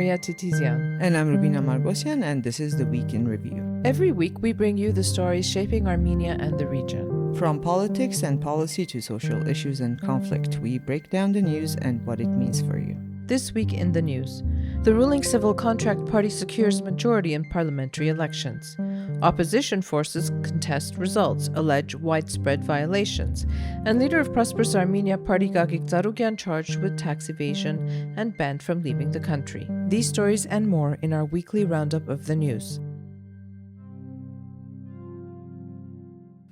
Maria Titizian. And I'm Rubina Margosian, and this is The Week in Review. Every week we bring you the stories shaping Armenia and the region. From politics and policy to social issues and conflict, we break down the news and what it means for you. This week in the news, the ruling Civil Contract Party secures majority in parliamentary elections. Opposition forces contest results, allege widespread violations. And leader of Prosperous Armenia Party Gagik Tsarukyan charged with tax evasion and banned from leaving the country. These stories and more in our weekly roundup of the news.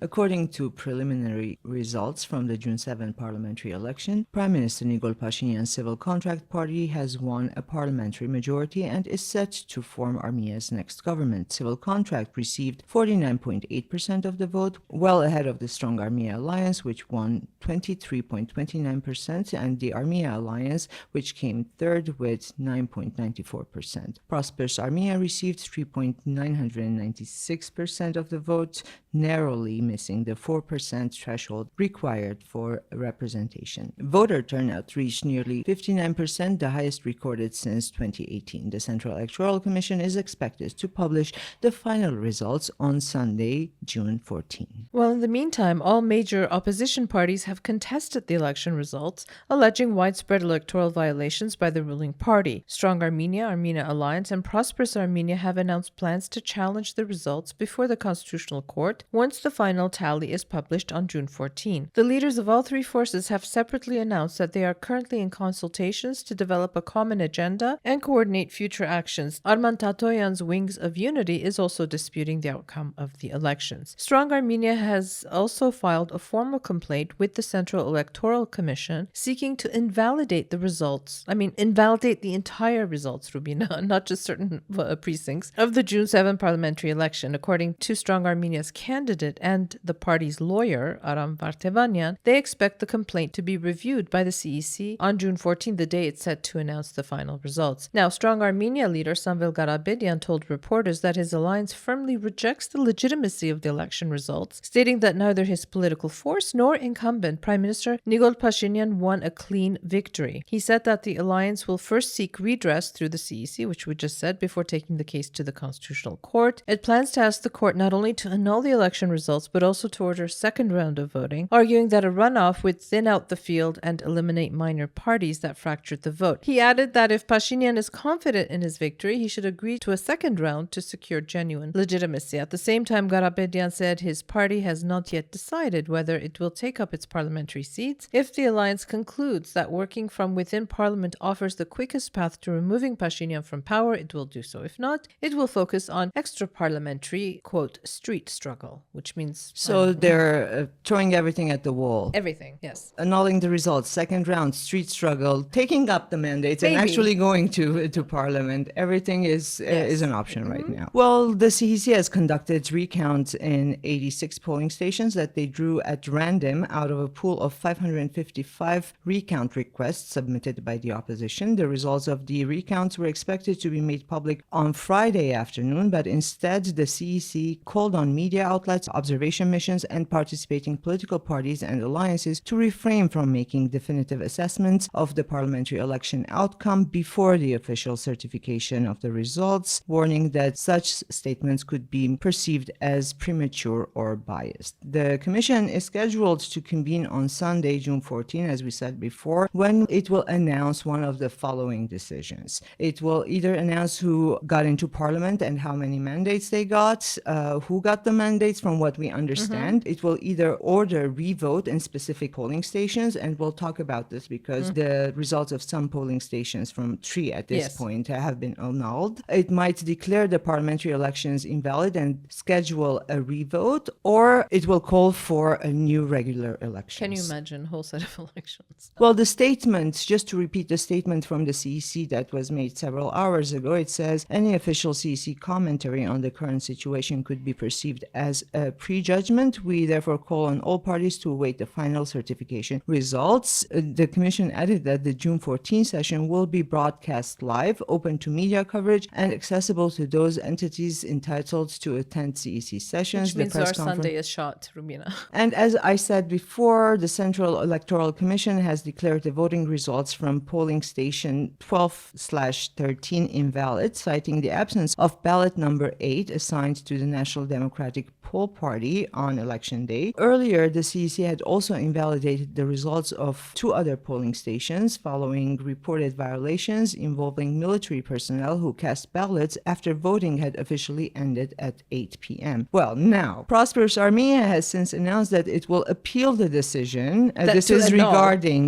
According to preliminary results from the June 7 parliamentary election, Prime Minister Nikol Pashinyan's Civil Contract Party has won a parliamentary majority and is set to form Armenia's next government. Civil Contract received 49.8% of the vote, well ahead of the Strong Armenia Alliance, which won 23.29%, and the Armenia Alliance, which came third with 9.94%. Prosperous Armenia received 3.996% of the vote, narrowly missing the 4% threshold required for representation. Voter turnout reached nearly 59%, the highest recorded since 2018. The Central Electoral Commission is expected to publish the final results on Sunday, June 14. Well, in the meantime, all major opposition parties have contested the election results, alleging widespread electoral violations by the ruling party. Strong Armenia, Armenia Alliance, and Prosperous Armenia have announced plans to challenge the results before the Constitutional Court once the final tally is published on June 14. The leaders of all three forces have separately announced that they are currently in consultations to develop a common agenda and coordinate future actions. Arman Tatoyan's Wings of Unity is also disputing the outcome of the elections. Strong Armenia has also filed a formal complaint with the Central Electoral Commission seeking to invalidate the results. Invalidate the entire results, Rubina, not just certain precincts, of the June 7 parliamentary election. According to Strong Armenia's candidate and the party's lawyer, Aram Vartevanyan, they expect the complaint to be reviewed by the CEC on June 14, the day it's set to announce the final results. Now, Strong Armenia leader Samvel Garabedian told reporters that his alliance firmly rejects the legitimacy of the election results, stating that neither his political force nor incumbent Prime Minister Nikol Pashinyan won a clean victory. He said that the alliance will first seek redress through the CEC, which we just said, before taking the case to the Constitutional Court. It plans to ask the court not only to annul the election results, but also to order a second round of voting, arguing that a runoff would thin out the field and eliminate minor parties that fractured the vote. He added that if Pashinyan is confident in his victory, he should agree to a second round to secure genuine legitimacy. At the same time, Garabedian said his party has not yet decided whether it will take up its parliamentary seats. If the alliance concludes that working from within parliament offers the quickest path to removing Pashinyan from power, it will do so. If not, it will focus on extra-parliamentary, quote, street struggle, which means... So they're throwing everything at the wall. Everything, yes. Annulling the results, second round, street struggle, taking up the mandates, and actually going to parliament. Everything is an option right now. Well, the CEC has conducted recounts in 86 polling stations that they drew at random out of a pool of 555 recount requests submitted by the opposition. The results of the recounts were expected to be made public on Friday afternoon, but instead the CEC called on media outlets, observation missions, and participating political parties and alliances to refrain from making definitive assessments of the parliamentary election outcome before the official certification of the results, warning that such statements could be perceived as premature or biased. The commission is scheduled to convene on Sunday, June 14, as we said before, when it will announce one of the following decisions. It will either announce who got into parliament and how many mandates they got, who got the mandates from what we understand. It will either order revote in specific polling stations, and we'll talk about this because the results of some polling stations from 3 at this point have been annulled. It might declare the parliamentary elections invalid and schedule a revote, or it will call for a new regular election. Can you imagine a whole set of elections? Well, the statement, just to repeat the statement from the CEC that was made several hours ago, it says any official CEC commentary on the current situation could be perceived as a prejudgment judgment. We therefore call on all parties to await the final certification results. The Commission added that the June 14 session will be broadcast live, open to media coverage, and accessible to those entities entitled to attend CEC sessions. Which means our Sunday is shot, Rumina. And as I said before, the Central Electoral Commission has declared the voting results from polling station 12/13 invalid, citing the absence of ballot number 8 assigned to the National Democratic Poll Party on election day. Earlier, the CEC had also invalidated the results of 2 other polling stations following reported violations involving military personnel who cast ballots after voting had officially ended at 8 p.m. Well, now, Prosperous Armenia has since announced that it will appeal the decision. This is regarding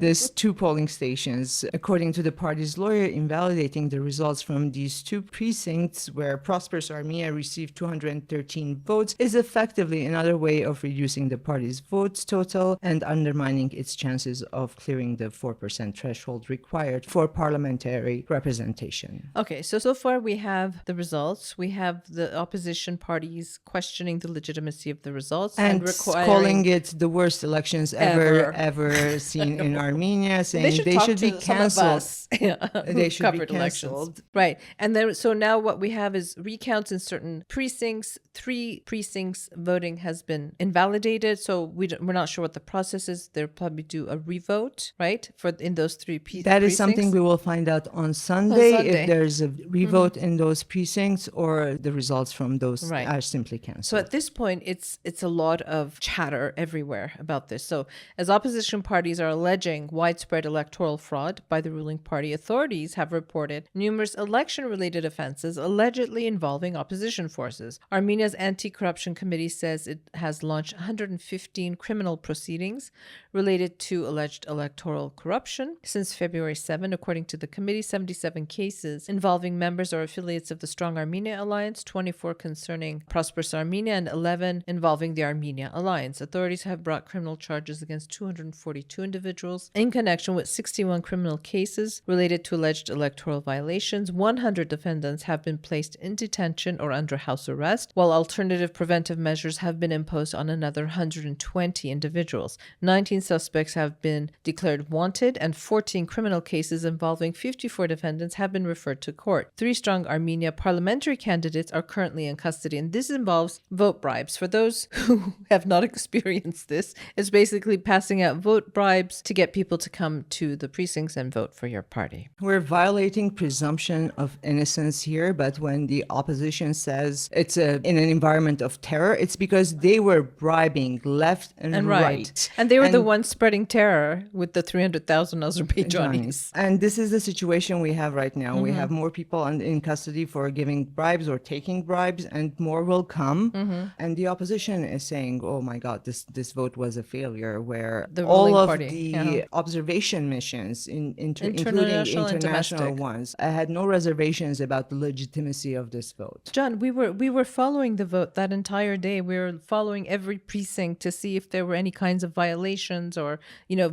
these 2 polling stations. According to the party's lawyer, invalidating the results from these 2 precincts where Prosperous Armenia received 213 votes is effectively another way of reducing the party's votes total and undermining its chances of clearing the 4% threshold required for parliamentary representation. Okay, so far we have the results. We have the opposition parties questioning the legitimacy of the results and calling it the worst elections ever seen in Armenia, saying they should be canceled. They should be canceled. Right. And then so now what we have is recounts in certain precincts. 3 precincts voting has been invalidated, so we're not sure what the process is. They'll probably do a revote, right, for in those 3 precincts. That is something we will find out on Sunday if there's a revote in those precincts or the results from those are simply canceled. So at this point, it's a lot of chatter everywhere about this. So as opposition parties are alleging widespread electoral fraud by the ruling party, authorities have reported numerous election-related offenses allegedly involving opposition forces. Armenia's Anti-Corruption Committee says it has launched 115 criminal proceedings related to alleged electoral corruption since February 7, according to the committee. 77 cases involving members or affiliates of the Strong Armenia Alliance, 24 concerning Prosperous Armenia, and 11 involving the Armenia Alliance. Authorities have brought criminal charges against 242 individuals in connection with 61 criminal cases related to alleged electoral violations. 100 defendants have been placed in detention or under house arrest, while alternative preventive measures have been imposed on another 120 individuals. 19 suspects have been declared wanted, and 14 criminal cases involving 54 defendants have been referred to court. 3 Strong Armenia parliamentary candidates are currently in custody, and this involves vote bribes. For those who have not experienced this, it's basically passing out vote bribes to get people to come to the precincts and vote for your party. We're violating presumption of innocence here, but when the opposition says it's in an environment of terror, it's because they were bribing left and right. And they were the ones spreading terror with the 300,000 Azerbaijanis. And this is the situation we have right now. We have more people in custody for giving bribes or taking bribes, and more will come. And the opposition is saying, oh my God, this vote was a failure, where all of the observation missions, including international ones, I had no reservations about the legitimacy of this vote. John, we were following the vote that entire day. We were following every precinct to see if there were any kinds of violations or,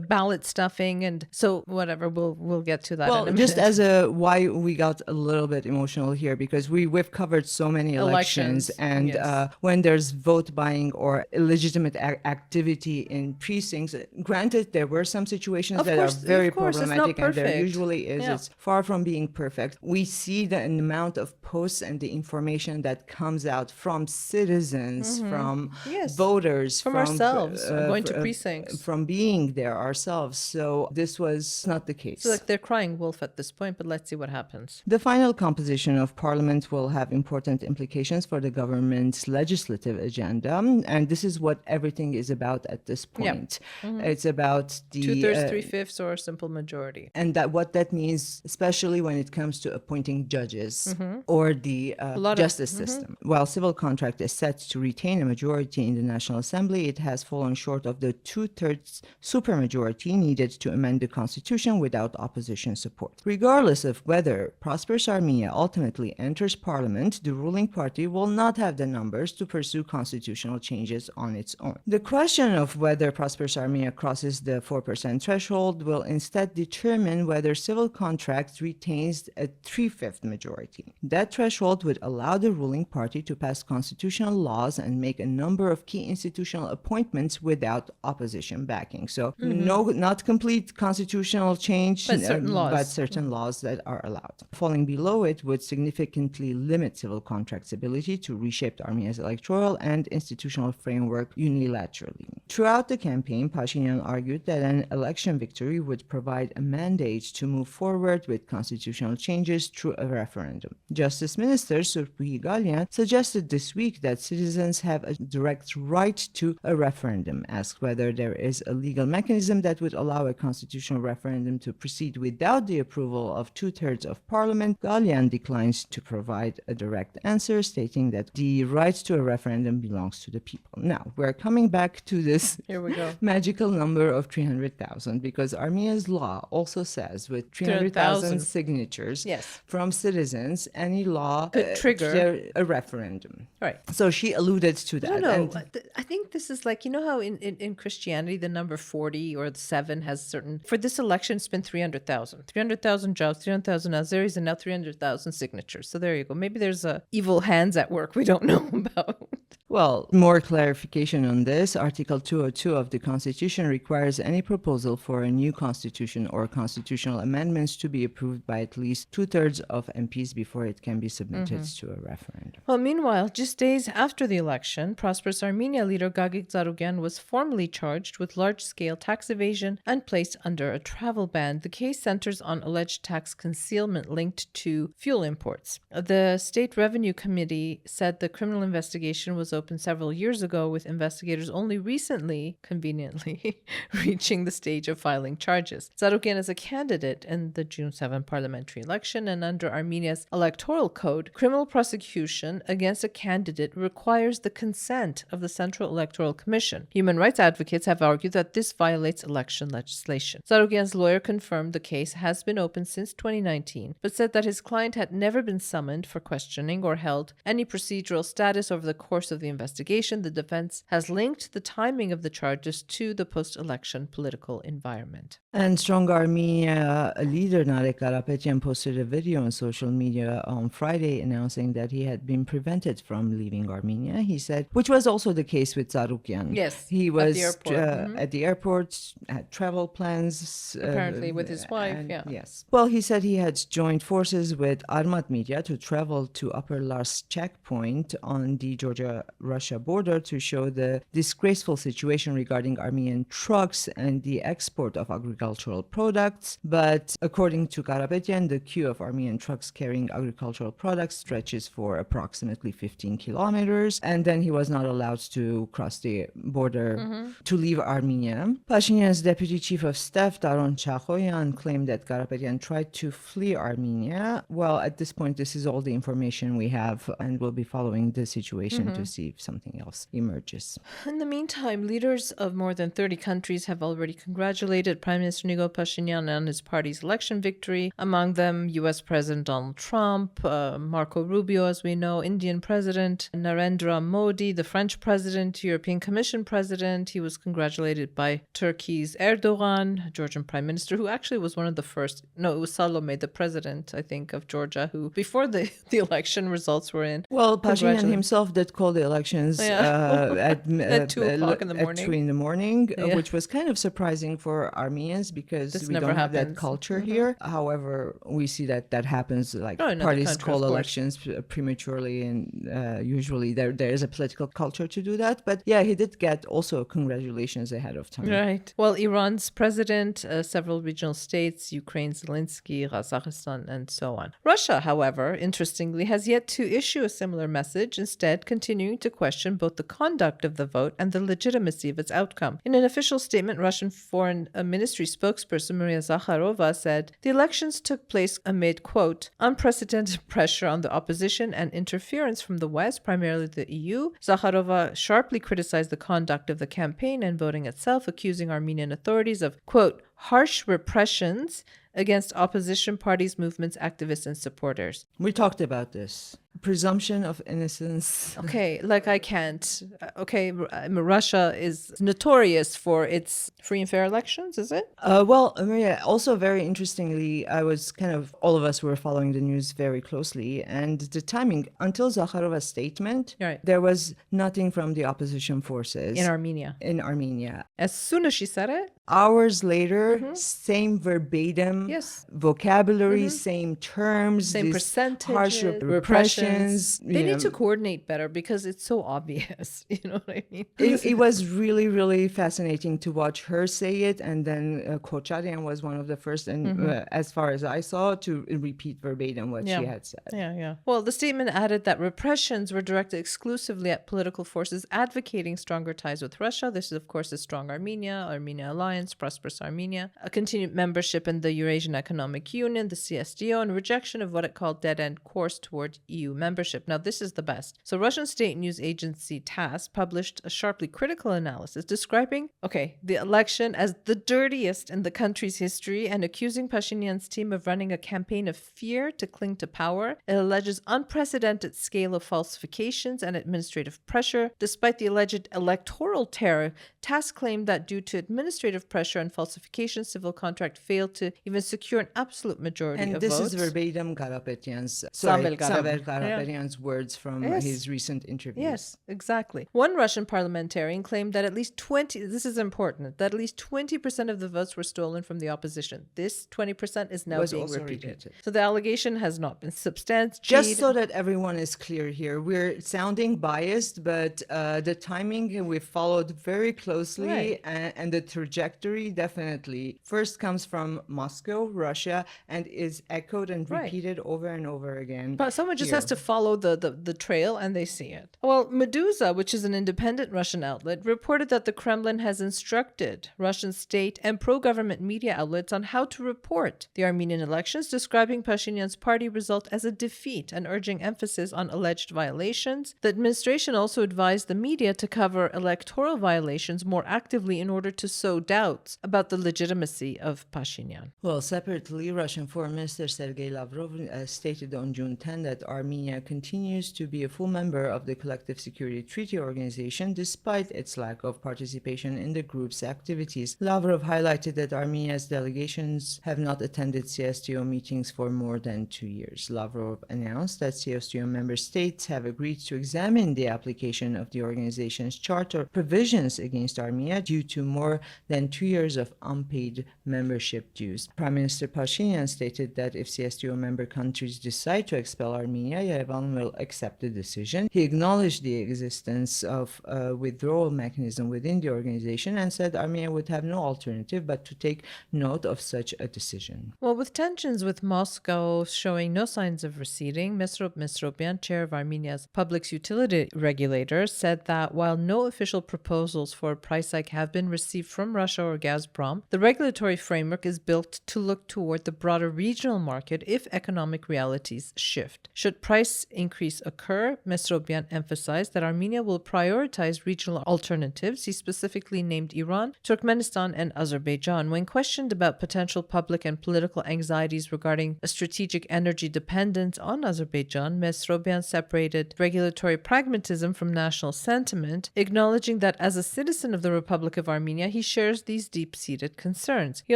ballot stuffing. And so whatever, we'll get to that in a minute. Just as why we got a little bit emotional here, because we've covered so many elections and when there's vote buying or illegitimate activity in precincts, granted, there were some situations that are very problematic, and there usually is. It's far from being perfect. We see the amount of posts and the information that comes out from citizens, from voters, from ourselves, going to precincts, from being there ourselves. So this was not the case. So they're crying wolf at this point, but let's see what happens. The final composition of parliament will have important implications for the government's legislative agenda, and this is what everything is about at this point. It's about the 2/3, 3/5, or a simple majority, and what that means, especially when it comes to appointing judges or the justice system. While civil contract is set to retain a majority in the National Assembly, it has fallen short of the 2/3 supermajority needed to amend the constitution without opposition support. Regardless of whether Prosperous Armenia ultimately enters parliament, the ruling party will not have the numbers to pursue constitutional changes on its own. The question of whether Prosperous Armenia crosses the 4% threshold will instead determine whether civil contract retains a 3/5 majority. That threshold would allow the ruling party to pass constitutional laws and make a number of key institutional appointments without opposition backing. So not complete constitutional change, but certain laws that are allowed. Falling below it would significantly limit civil contract's ability to reshape Armenia's electoral and institutional framework unilaterally. Throughout the campaign, Pashinyan argued that an election victory would provide a mandate to move forward with constitutional changes through a referendum. Justice Minister Tsarukyan suggested this week that citizens have a direct right to a referendum, asked whether there is a legal mechanism that would allow a constitutional referendum to proceed without the approval of 2/3 of parliament. Galyan declines to provide a direct answer, stating that the right to a referendum belongs to the people. Now, we're coming back to this Here we go. magical number of 300,000 because Armenia's law also says with 300,000 signatures from citizens, any law could trigger a referendum. Right. So she alluded to that. No, I think this is like, you know how in Christianity the number 40 or the 7 has certain, for this election it's been 300,000. 300,000 jobs, 300,000 Azeris, and now 300,000 signatures. So there you go. Maybe there's evil hands at work we don't know about. Well, more clarification on this. Article 202 of the Constitution requires any proposal for a new constitution or constitutional amendments to be approved by at least 2/3 of MPs before it can be submitted to a referendum. Well, meanwhile, just days after the election, Prosperous Armenia leader Gagik Tsarukyan was formally charged with large-scale tax evasion and placed under a travel ban. The case centers on alleged tax concealment linked to fuel imports. The State Revenue Committee said the criminal investigation was opened several years ago, with investigators only recently, conveniently, reaching the stage of filing charges. Tsarukyan is a candidate in the June 7 parliamentary election, and under Armenia's electoral code, criminal prosecution against a candidate requires the consent of the Central Electoral Commission. Human rights advocates have argued that this violates election legislation. Tsarukyan's lawyer confirmed the case has been open since 2019, but said that his client had never been summoned for questioning or held any procedural status over the course of the investigation. The defense has linked the timing of the charges to the post-election political environment. And Strong Armenia leader Narek Karapetyan posted a video on social media on Friday announcing that he had been prevented from leaving Armenia. He said, which was also the case with Tsarukyan. Yes, he was at the airport, had travel plans. Apparently with his wife, Yes. Well, he said he had joined forces with Armat Media to travel to Upper Lars checkpoint on the Georgia-Russia border to show the disgraceful situation regarding Armenian trucks and the export of agricultural products. But according to Karapetyan, the queue of Armenian trucks carrying agricultural products stretches for approximately 15 kilometers, and then he was not allowed to cross the border to leave Armenia. Pashinyan's deputy chief of staff, Daron Chakhoyan, claimed that Karapetyan tried to flee Armenia. Well, at this point, this is all the information we have, and we'll be following the situation to see if something else emerges. In the meantime, leaders of more than 30 countries have already congratulated Prime Minister Nikol Pashinyan on his party's election victory. Among them, U.S. President Donald Trump, Marco Rubio, as we know, Indian President Narendra Modi, the French President, European Commission President. He was congratulated by Turkey's Erdogan, Georgian Prime Minister, who actually was one of the first. No, it was Salome, the president, I think, of Georgia, who, before the election results were in. Well, Pashinyan himself did call the elections at 2 o'clock in the morning. At 2 in the morning, which was kind of surprising for Armenians because we don't have that culture here. However, we see that happens, like parties call elections prematurely, and usually there is a political culture to do that. But yeah, he did get also congratulations ahead of time. Right. Well, Iran's president, several regional states, Ukraine, Zelensky, Kazakhstan, and so on. Russia, however, interestingly, has yet to issue a similar message, instead continuing to question both the conduct of the vote and the legitimacy of its outcome. In an official statement, Russian Foreign Ministry spokesperson Maria Zakharova said the elections took place amid, quote, unprecedented pressure on the opposition and interference from the West, primarily the EU. Zakharova sharply criticized the conduct of the campaign and voting itself, accusing Armenian authorities of, quote, harsh repressions against opposition parties, movements, activists, and supporters. We talked about this. Presumption of innocence. Okay, like I can't. Okay, Russia is notorious for its free and fair elections, is it? Well, Maria, also very interestingly, all of us were following the news very closely, and the timing, until Zakharova's statement, Right. there was nothing from the opposition forces. In Armenia. In Armenia. As soon as she said it? Hours later, same verbatim vocabulary, same terms, same percentages, harsh repressions. They need to coordinate better because it's so obvious. You know what I mean? It was really, really fascinating to watch her say it. And then Kocharian was one of the first, and as far as I saw, to repeat verbatim what she had said. Yeah. Well, the statement added that repressions were directed exclusively at political forces advocating stronger ties with Russia. This is, of course, a Strong Armenia, Armenia Alliance, Prosperous Armenia, a continued membership in the Eurasian Economic Union, the CSTO, and rejection of what it called dead-end course toward EU membership. Now, this is the best. So Russian state news agency TASS published a sharply critical analysis describing, the election as the dirtiest in the country's history and accusing Pashinyan's team of running a campaign of fear to cling to power. It alleges unprecedented scale of falsifications and administrative pressure. Despite the alleged electoral terror, TASS claimed that due to administrative pressure and falsification, civil contract failed to even secure an absolute majority of votes. And this is verbatim Karapetyan's, Samvel Karapetyan's words from his recent interviews. Yes, exactly. One Russian parliamentarian claimed that at least 20% of the votes were stolen from the opposition. This 20% is now being repeated. So the allegation has not been substantiated. Just so that everyone is clear here, we're sounding biased, but the timing we followed very closely, and the trajectory definitely first comes from Moscow, Russia, and is echoed and repeated over and over again. But someone just has to follow the trail and they see it. Well, Meduza, which is an independent Russian outlet, reported that the Kremlin has instructed Russian state and pro-government media outlets on how to report the Armenian elections, describing Pashinyan's party result as a defeat and urging emphasis on alleged violations. The administration also advised the media to cover electoral violations more actively in order to sow doubts about the legitimacy of Pashinyan. Well, separately, Russian Foreign Minister Sergei Lavrov stated on June 10 that Armenia continues to be a full member of the Collective Security Treaty Organization despite its lack of participation in the group's activities. Lavrov highlighted that Armenia's delegations have not attended CSTO meetings for more than 2 years. Lavrov announced that CSTO member states have agreed to examine the application of the organization's charter provisions against Armenia due to more than 2 years of unpaid membership dues. Prime Minister Pashinyan stated that if CSTO member countries decide to expel Armenia, Yerevan will accept the decision. He acknowledged the existence of a withdrawal mechanism within the organization and said Armenia would have no alternative but to take note of such a decision. Well, with tensions with Moscow showing no signs of receding, Mesrop Mesropian, chair of Armenia's public utility regulator, said that while no official proposals for a price hike have been received from Russia or Gazprom, the regulatory framework is built to look toward the broader regional market if economic realities shift. Should price increase occur, Mesropian emphasized that Armenia will prioritize regional alternatives. He specifically named Iran, Turkmenistan, and Azerbaijan. When questioned about potential public and political anxieties regarding a strategic energy dependence on Azerbaijan, Mesropian separated regulatory pragmatism from national sentiment, acknowledging that as a citizen of the Republic of Armenia, he shares these deep-seated concerns. He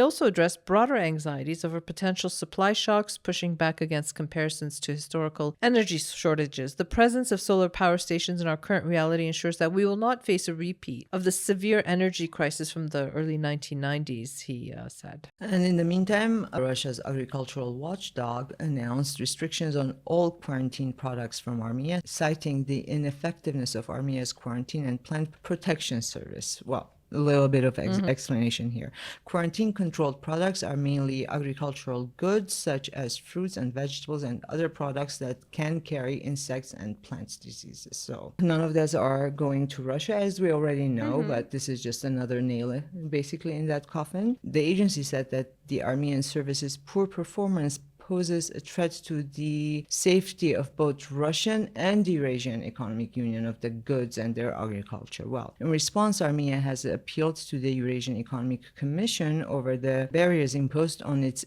also addressed broader anxieties over potential supply shocks, pushing back against comparisons to historical energy shortages. The presence of solar power stations in our current reality ensures that we will not face a repeat of the severe energy crisis from the early 1990s, he said. And in the meantime, Russia's agricultural watchdog announced restrictions on all quarantine products from Armenia, citing the ineffectiveness of Armenia's quarantine and plant protection service. Well, a little bit of explanation here. Quarantine-controlled products are mainly agricultural goods such as fruits and vegetables and other products that can carry insects and plant diseases. So none of those are going to Russia, as we already know, but this is just another nail basically in that coffin. The agency said that the Armenian service's poor performance poses a threat to the safety of both Russian and Eurasian Economic Union of the goods and their agriculture. Well, in response, Armenia has appealed to the Eurasian Economic Commission over the barriers imposed on its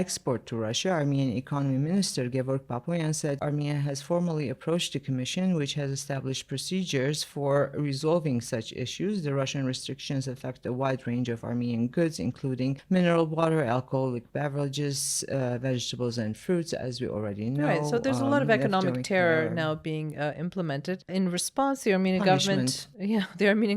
export to Russia. Armenian Economy Minister Gagik Tsarukyan said Armenia has formally approached the Commission, which has established procedures for resolving such issues. The Russian restrictions affect a wide range of Armenian goods, including mineral water, alcoholic beverages, vegetables, and fruits, as we already know. Right, so there's a lot of economic terror now being implemented. In response, the Armenian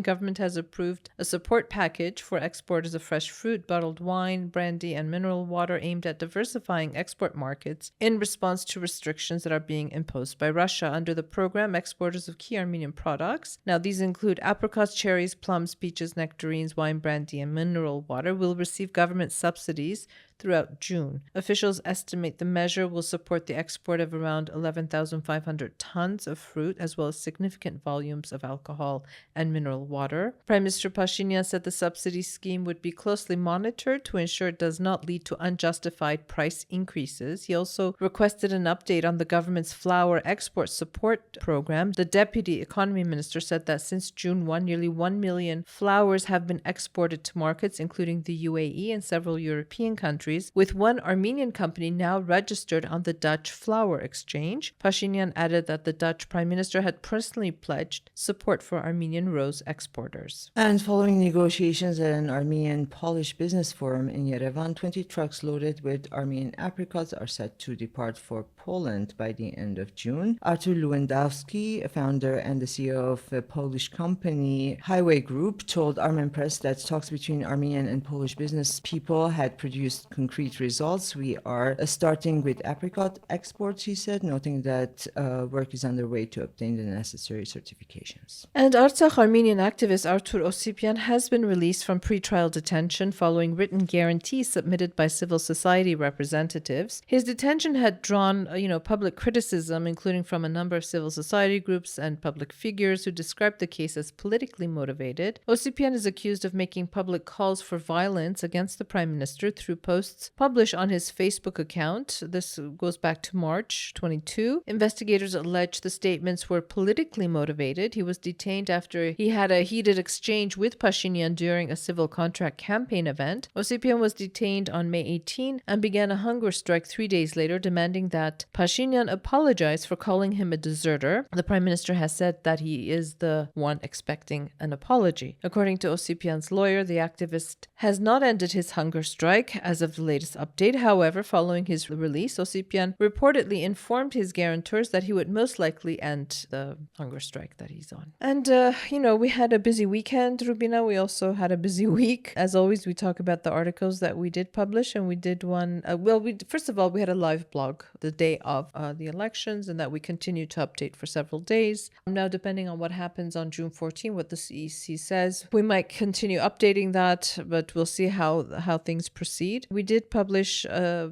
government has approved a support package for exporters of fresh fruit, bottled wine, brandy, and mineral water aimed at diversifying export markets in response to restrictions that are being imposed by Russia. Under the program, exporters of key Armenian products, now these include apricots, cherries, plums, peaches, nectarines, wine, brandy, and mineral water, will receive government subsidies throughout June. Officials estimate the measure will support the export of around 11,500 tons of fruit, as well as significant volumes of alcohol and mineral water. Prime Minister Pashinyan said the subsidy scheme would be closely monitored to ensure it does not lead to unjustified price increases. He also requested an update on the government's flour export support program. The Deputy Economy Minister said that since June 1, nearly 1 million flours have been exported to markets, including the UAE and several European countries, with one Armenian company now registered on the Dutch Flour Exchange. Pashinyan added that the Dutch Prime Minister had personally pledged support for Armenian rose exporters. And following negotiations at an Armenian-Polish business forum in Yerevan, 20 trucks loaded with Armenian apricots are set to depart for Poland by the end of June. Artur Lewandowski, founder and the CEO of the Polish company Highway Group, told Armen Press that talks between Armenian and Polish business people had produced concrete results. We are starting with apricot exports, he said, noting that work is underway to obtain the necessary certifications. And Artsakh Armenian activist Artur Osipyan has been released from pretrial detention following written guarantees submitted by civil society representatives. His detention had drawn, public criticism, including from a number of civil society groups and public figures who described the case as politically motivated. Osipyan is accused of making public calls for violence against the prime minister through posts published on his Facebook account. This goes back to March 22. Investigators allege the statements were politically motivated. He was detained after he had a heated exchange with Pashinyan during a civil contract campaign event. Osipyan was detained on May 18 and began a hunger strike 3 days later, demanding that Pashinyan apologize for calling him a deserter. The prime minister has said that he is the one expecting an apology. According to Osipyan's lawyer, the activist has not ended his hunger strike as of the latest update. However, following his release, Osipyan reportedly informed his guarantors that he would most likely end the hunger strike that he's on. And, we had a busy weekend, Rubina. We also had a busy week. As always, we talk about the articles that we did publish, and we did one. First of all, we had a live blog the day of the elections, and that we continue to update for several days. Now, depending on what happens on June 14, what the CEC says, we might continue updating that, but we'll see how things proceed. We did publish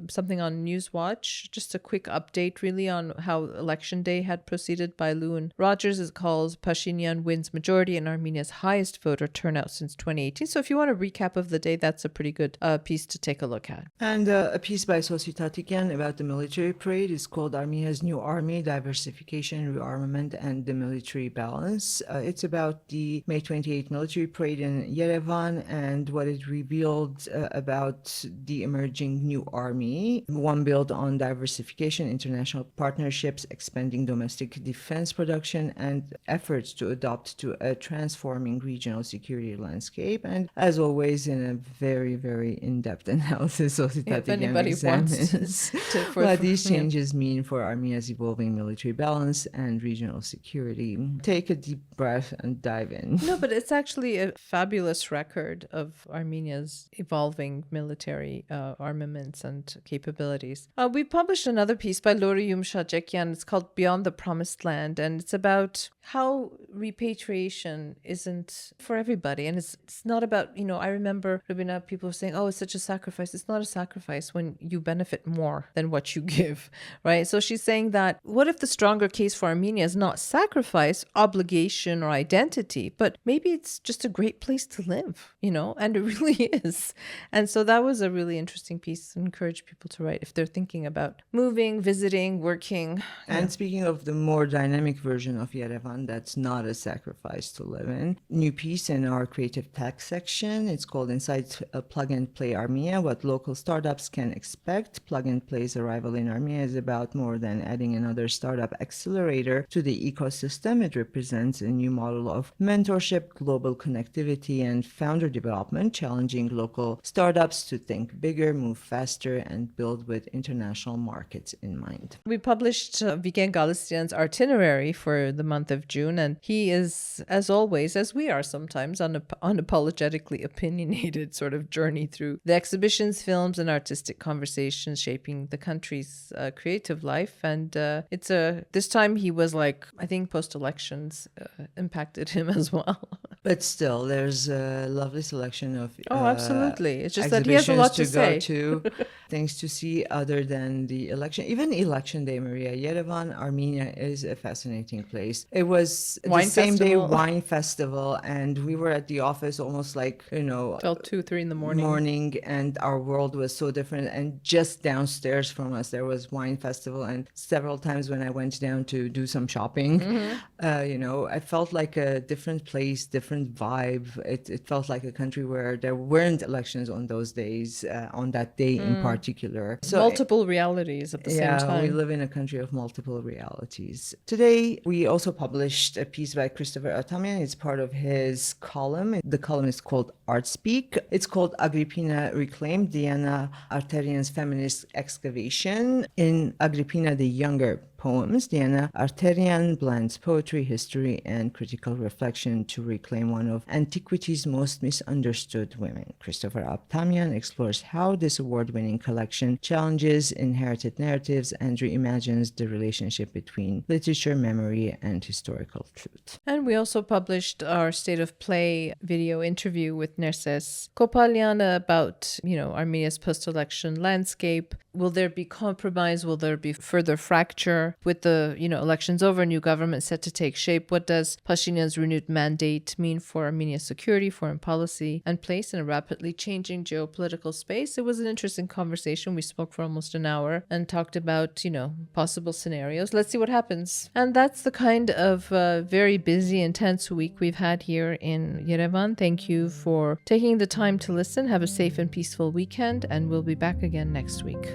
something on Newswatch, just a quick update really on how election day had proceeded by Lewin Rogers. It calls Pashinyan wins majority in Armenia's highest voter turnout since 2018. So if you want a recap of the day, that's a pretty good piece to take a look at. And a piece by Sosi Tatikian about the military parade is called Armenia's New Army, Diversification, Rearmament, and the Military Balance. It's about the May 28 military parade in Yerevan and what it revealed about the emerging new army, one built on diversification, international partnerships, expanding domestic defense production, and efforts to adapt to a transforming regional security landscape. And as always, in a very, very in-depth analysis, If anybody wants what these changes mean for Armenia's evolving military balance and regional security. Take a deep breath and dive in. No, but it's actually a fabulous record of Armenia's evolving military armaments and capabilities. We published another piece by Lori Yumshajekyan. It's called Beyond the Promised Land, and it's about how repatriation isn't for everybody. And it's not about, I remember, Rubina, people saying, oh, it's such a sacrifice. It's not a sacrifice when you benefit more than what you give, right? So she's saying that what if the stronger case for Armenia is not sacrifice, obligation, or identity, but maybe it's just a great place to live, and it really is. And so that was a really really interesting piece. I encourage people to write if they're thinking about moving, visiting, working. And speaking of the more dynamic version of Yerevan, that's not a sacrifice to live in. New piece in our creative tech section. It's called Inside Plug and Play Armenia, What Local Startups Can Expect. Plug and Play's arrival in Armenia is about more than adding another startup accelerator to the ecosystem. It represents a new model of mentorship, global connectivity, and founder development, challenging local startups to think bigger, move faster, and build with international markets in mind. We published Vigen Galistyan's itinerary for the month of June, and he is, as always, as we are sometimes, unapologetically opinionated sort of journey through the exhibitions, films, and artistic conversations shaping the country's creative life. And this time he was like, I think post-elections impacted him as well. But still, there's a lovely selection of absolutely. It's just that he has a lot to say. Go to, things to see other than the election. Even election day, Maria, Yerevan, Armenia is a fascinating place. It was the same day wine festival, and we were at the office almost like, till 2-3 in the morning. And our world was so different. And just downstairs from us, there was wine festival. And several times when I went down to do some shopping, I felt like a different place, different vibe. It felt like a country where there weren't elections on those days, on that day in particular. So multiple realities at the same time. We live in a country of multiple realities. Today, we also published a piece by Christopher Atamian. It's part of his column. The column is called Art Speak. It's called Agrippina Reclaimed, Diana Arterian's Feminist Excavation. In Agrippina the Younger poems, Diana Arterian blends poetry, history, and critical reflection to reclaim one of antiquity's most misunderstood women. Christopher Atamian explores how this award-winning collection challenges inherited narratives and reimagines the relationship between literature, memory, and historical truth. And we also published our State of Play video interview with Nerses Kopaliana about, Armenia's post-election landscape. Will there be compromise? Will there be further fracture? With the, elections over, new government set to take shape, what does Pashinyan's renewed mandate mean for Armenia's security, foreign policy, and place in a rapidly changing geopolitical space? It was an interesting conversation. We spoke for almost an hour and talked about, possible scenarios. Let's see what happens. And that's the kind of very busy, intense week we've had here in Yerevan. Thank you for taking the time to listen. Have a safe and peaceful weekend, and we'll be back again next week.